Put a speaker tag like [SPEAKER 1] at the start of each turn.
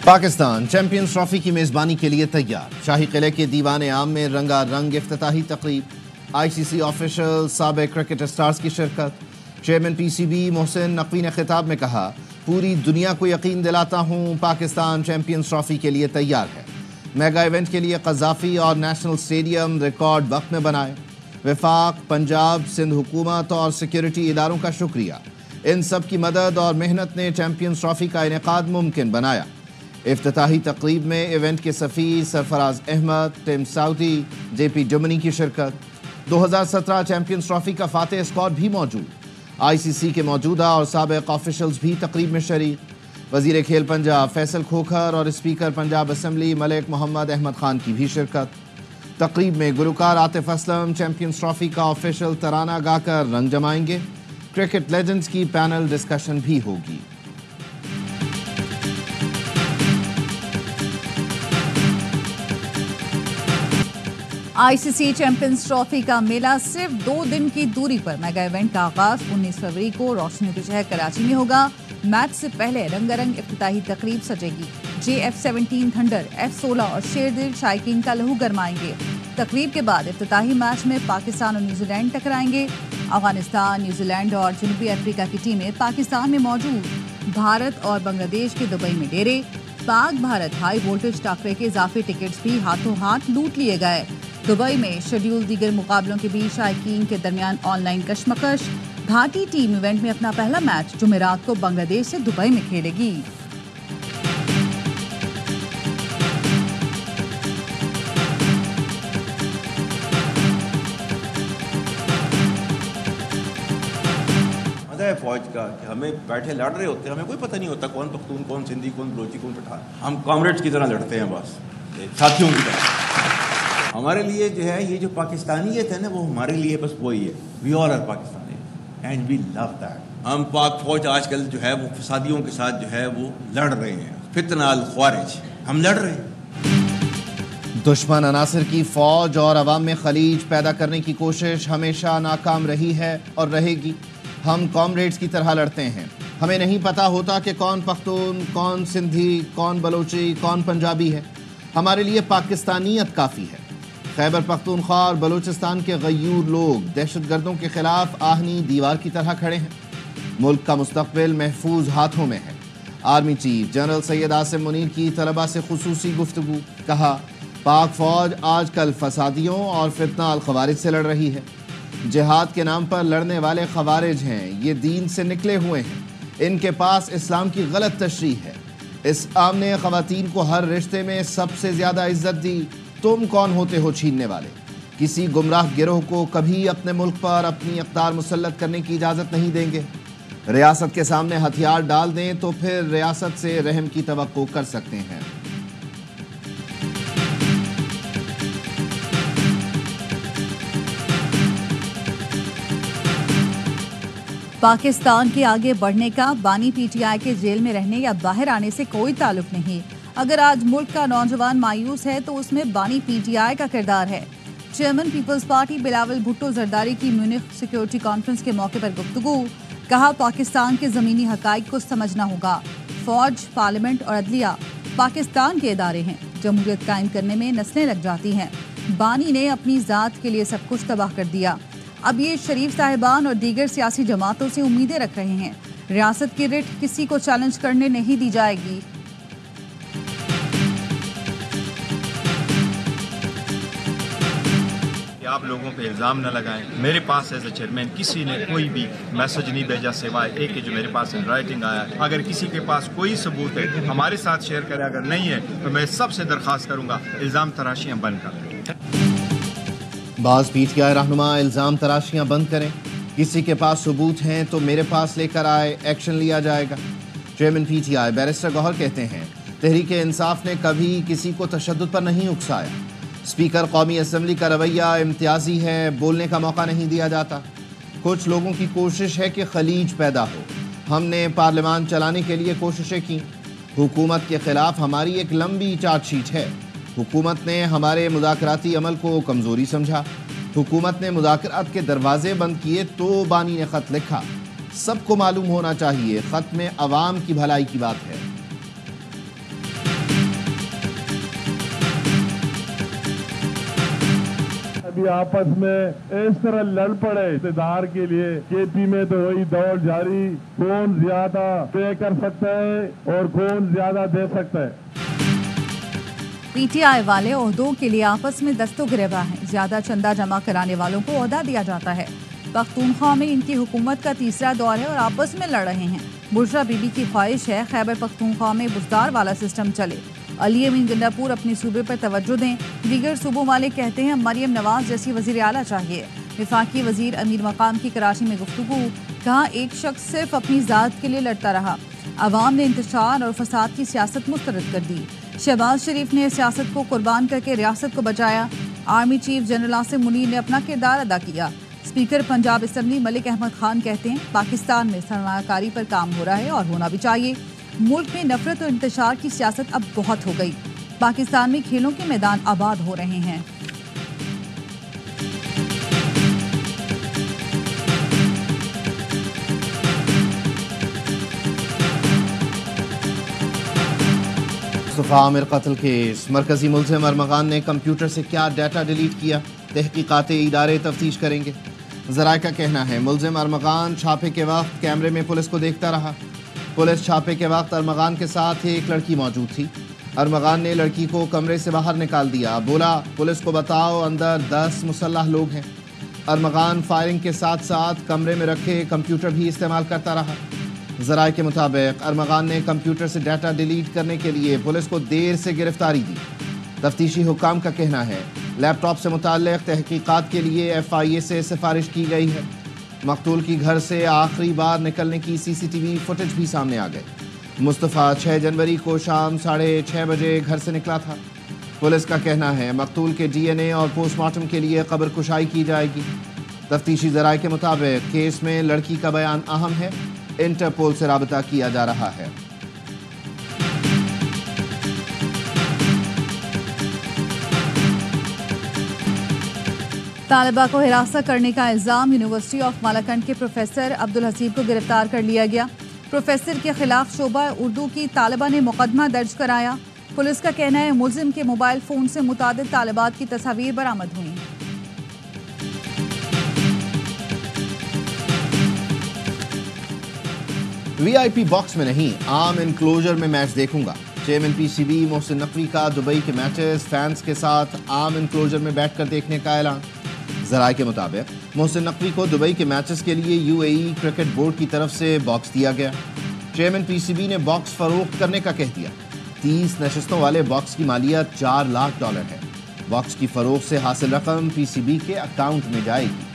[SPEAKER 1] Pakistan champions trophy की मेज़बानी के लिए तैयार। शाही किले के दीवान आम में रंगा रंग इफ्तिताही तकरीब। आईसीसी ऑफिशियल साबिक क्रिकेट स्टार्स की शिरकत। चेयरमैन पीसीबी मोहसिन नकवी ने खिताब में कहा, पूरी दुनिया को यकीन दिलाता हूँ पाकिस्तान चैंपियंस ट्रॉफी के लिए तैयार है। मेगा इवेंट के लिए क़ज़ाफ़ी और नेशनल स्टेडियम रिकॉर्ड वक्त में बनाए। वफाक, पंजाब, सिंध हुकूमत और सिक्योरिटी इदारों का शुक्रिया। इन सब की मदद और मेहनत ने चैंपियंस ट्रॉफी का इनेकाद मुमकिन बनाया। इफ्तिताही तकरीब में इवेंट के सफ़ीर Sarfaraz Ahmed, Tim Southee, JP Duminy की शिरकत। 2017 चैंपियंस ट्रॉफी का फातेह स्क्वाड भी मौजूद। आईसीसी के मौजूदा और साबिक ऑफिशल्स भी तकरीब में शरीक। वज़ीर खेल पंजाब फैसल खोखर और स्पीकर पंजाब असम्बली मलिक मोहम्मद अहमद खान की भी शिरकत। तकरीब में गुलकार आतिफ असलम चैंपियंस ट्रॉफी का ऑफिशियल तराना गाकर रंग जमाएंगे। क्रिकेट लेजेंड्स की पैनल डिस्कशन भी होगी।
[SPEAKER 2] आईसीसी चैंपियंस ट्रॉफी का मेला सिर्फ 2 दिन की दूरी पर। मेगा इवेंट का आगाज 19 फरवरी को रोशनियों के शहर कराची में होगा। मैच से पहले रंगारंग इफ्तिताही तकरीब सजेगी। JF-17 थंडर, F-16 और शेरदिल शायकीन का लहू गरमाएंगे। तकरीब के बाद इफ्तिताही मैच में पाकिस्तान और न्यूजीलैंड टकराएंगे। अफगानिस्तान, न्यूजीलैंड और जनूबी अफ्रीका की टीमें पाकिस्तान में मौजूद। भारत और बांग्लादेश के दुबई में डेरे। पाक भारत हाई वोल्टेज टाकरे के इजाफी टिकट्स भी हाथों हाथ लूट लिए गए। दुबई में शेड्यूल दीगर मुकाबलों के बीच शायकीन के दरमियान ऑनलाइन कशमकश। भारतीय टीम इवेंट में अपना पहला मैच जुमेरात को बांग्लादेश से दुबई में खेलेगी।
[SPEAKER 3] फौज का कि हमें बैठे लड़ रहे होते हैं, हमें कोई पता नहीं होता कौन पख्तून, कौन सिंधी, कौन बलोची, कौन पठान। हम कॉमरेड्स की तरह लड़ते हैं, बस साथियों की तरह। हमारे लिए जो है ये जो पाकिस्तानियत है ना, वो हमारे लिए बस वही है। We all are Pakistani and we love that. हम पाक फौज आजकल जो है वो फसादियों के साथ जो है वो लड़ रहे हैं। फितना अल ख्वारिज, हम लड़ रहे हैं।
[SPEAKER 1] दुश्मन अनासिर की फौज और अवाम में खलीज पैदा करने की कोशिश हमेशा नाकाम रही है और रहेगी। हम कॉमरेड्स की तरह लड़ते हैं। हमें नहीं पता होता कि कौन पख्तून, कौन सिंधी, कौन बलोची, कौन पंजाबी है। हमारे लिए पाकिस्तानियत काफ़ी है। खैबर पख्तूनख्वा और बलूचिस्तान के गयूर लोग दहशतगर्दों के खिलाफ आहनी दीवार की तरह खड़े हैं। मुल्क का मुस्तकबिल महफूज हाथों में है। Army chief general Syed Asim Munir की तलबा से खुसूसी गुफ्तगू। कहा, पाक फौज आजकल फसादियों और फितना अल खवारिज से लड़ रही है। जिहाद के नाम पर लड़ने वाले खवारिज हैं, ये दीन से निकले हुए हैं। इनके पास इस्लाम की गलत तशरीह है। इस्लाम ने ख़वातीन को हर रिश्ते में सबसे ज़्यादा इज्जत दी। तुम कौन होते हो छीनने वाले? किसी गुमराह गिरोह को कभी अपने मुल्क पर अपनी इक़्तिदार मुसल्लत करने की इजाज़त नहीं देंगे। रियासत के सामने हथियार डाल दें तो फिर रियासत से रहम की तवक्को कर सकते हैं।
[SPEAKER 2] पाकिस्तान के आगे बढ़ने का बानी PTI के जेल में रहने या बाहर आने से कोई ताल्लुक नहीं। अगर आज मुल्क का नौजवान मायूस है तो उसमें बानी PTI का किरदार है। चेयरमैन पीपल्स पार्टी बिलावल भुट्टो जरदारी की म्यूनिख सिक्योरिटी कॉन्फ्रेंस के मौके पर गुफ्तगू। कहा, पाकिस्तान के ज़मीनी हकाइक को समझना होगा। फौज, पार्लियामेंट और अदलिया पाकिस्तान के इदारे हैं। जमहूरियत कायम करने में नस्लें लग जाती हैं। बानी ने अपनी ज़ात के लिए सब कुछ तबाह कर दिया। अब ये शरीफ साहिबान और दीगर सियासी जमातों से उम्मीदें रख रहे हैं। रियासत की रिट किसी को चैलेंज करने नहीं दी जाएगी।
[SPEAKER 4] आप लोगों पे इल्ज़ाम न लगाएं। मेरे पास एज ए चेयरमैन किसी ने कोई भी मैसेज नहीं भेजा सिवाय एक जो मेरे पास इन राइटिंग आया। अगर किसी के पास कोई सबूत है हमारे साथ शेयर करें, अगर नहीं है तो मैं सबसे दरख्वास्त करूंगा इल्ज़ाम तराशियां बंद कर दें।
[SPEAKER 1] बाज़ PTI रहनुमा इल्ज़ाम तराशियां बंद करें। किसी के पास सबूत हैं तो मेरे पास लेकर आए, एक्शन लिया जाएगा। चेयरमैन PTI बैरिस्टर गौहर कहते हैं, तहरीक इंसाफ ने कभी किसी को तशद्दुद पर नहीं उकसाया। स्पीकर कौमी असम्बली का रवैया इम्तियाजी है, बोलने का मौका नहीं दिया जाता। कुछ लोगों की कोशिश है कि खलीज पैदा हो। हमने पार्लियामान चलाने के लिए कोशिशें की। हुकूमत के खिलाफ हमारी एक लंबी चार्जशीट है। हुकूमत ने हमारे मुज़ाकराती अमल को कमज़ोरी समझा। हुकूमत ने मुज़ाकरात के दरवाजे बंद किए तो बानी ने ख़त लिखा। सबको मालूम होना चाहिए, ख़त में अवाम की भलाई की बात है।
[SPEAKER 5] بھی آپس میں اس طرح لڑ پڑے اقتدار کے لیے. KP میں تو وہی دوڑ جاری, کون زیادہ پے کر سکتا ہے اور کون زیادہ دے سکتا ہے.
[SPEAKER 2] PTI والے عہدوں کے لیے آپس میں دست و گریباں ہیں. زیادہ چندہ جمع کرانے والوں کو عہدہ دیا جاتا ہے. پختونخوا میں ان کی حکومت کا تیسرا دور ہے اور آپس میں لڑ رہے ہیں. بشرا بی بی کی خواہش ہے خیبر پختونخوا میں بزدار والا سسٹم چلے. علی امین گنڈاپور اپنے صوبے پر توجہ دیں. دیگر صوبوں والے کہتے ہیں مریم نواز جیسی وزیر اعلیٰ چاہیے. وفاقی وزیر امیر مقام کی کراچی میں گفتگو. کہا ایک شخص صرف اپنی ذات کے لیے لڑتا رہا. عوام نے انتشار اور فساد کی سیاست مسترد کر دی. شہباز شریف نے سیاست کو قربان کر کے ریاست کو بچایا. Army chief general Asim Munir نے اپنا کردار ادا کیا. اسپیکر پنجاب اسمبلی ملک احمد خان کہتے ہیں پاکستان میں سرمایہ کاری پر کام ہو رہا ہے اور ہونا بھی چاہیے. ملک میں نفرت اور انتشار کی سیاست اب بہت ہو گئی. پاکستان میں کھیلوں کے میدان آباد ہو رہے ہیں.
[SPEAKER 1] مصطفیٰ عامر قتل کیس. مرکزی ملزم ارمغان نے کمپیوٹر سے کیا ڈیٹا ڈیلیٹ کیا؟ تحقیقات ادارے تفتیش کریں گے. ذرائع کا کہنا ہے ملزم ارمغان چھاپے کے وقت کیمرے میں پولیس کو دیکھتا رہا. پولیس چھاپے کے وقت ارمغان کے ساتھ ایک لڑکی موجود تھی. ارمغان نے لڑکی کو کمرے سے باہر نکال دیا. بولا پولیس کو بتاؤ اندر 10 مسلح لوگ ہیں. ارمغان فائرنگ کے ساتھ ساتھ کمرے میں رکھے کمپیوٹر بھی استعمال کرتا رہا. ذرائع کے مطابق ارمغان نے کمپیوٹر سے ڈیٹا ڈیلیٹ کرنے کے لیے پولیس کو دیر سے گرفتاری دی. تفتیشی حکام کا کہنا ہے لیپ ٹاپ سے متعلق تحقیقات کے لیے FIA سے سفارش کی گئی ہے. مقتول کی گھر سے آخری بار نکلنے کی CCTV فوٹیج بھی سامنے آ گئے. مصطفیٰ 6 جنوری کو شام 6:30 بجے گھر سے نکلا تھا. پولیس کا کہنا ہے مقتول کے DNA اور پوسٹ مارٹم کے لیے قبر کشائی کی جائے گی. تفتیشی ذرائع کے مطابق کیس میں لڑکی کا بیان اہم ہے. انٹرپول سے رابطہ کیا جا رہا ہے.
[SPEAKER 2] طالبہ کو ہراساں کرنے کا الزام. یونیورسٹی آف مالاکنڈ کے پروفیسر عبدالحسیب کو گرفتار کر لیا گیا. پروفیسر کے خلاف شعبہ اردو کی طالبہ نے مقدمہ درج کرایا. پولیس کا کہنا ہے ملزم کے موبائل فون سے متعدد طالبات کی تصاویر برآمد ہوئیں.
[SPEAKER 1] VIP باکس میں نہیں عام انکلوجر میں میچ دیکھوں گا. چیئرمین PCB محسن نقوی کا دبئی کے میچز فینس کے ساتھ عام انکلوجر میں بیٹھ کر دیکھنے کا اعلان. ذرائع کے مطابق محسن نقوی کو دبئی کے میچز کے لیے UAE کرکٹ بورڈ کی طرف سے باکس دیا گیا. چیئرمین PCB نے باکس فروخت کرنے کا کہہ دیا. 30 نشستوں والے باکس کی مالیت $4 لاکھ ہے. باکس کی فروخت سے حاصل رقم PCB کے اکاؤنٹ میں جائے گی.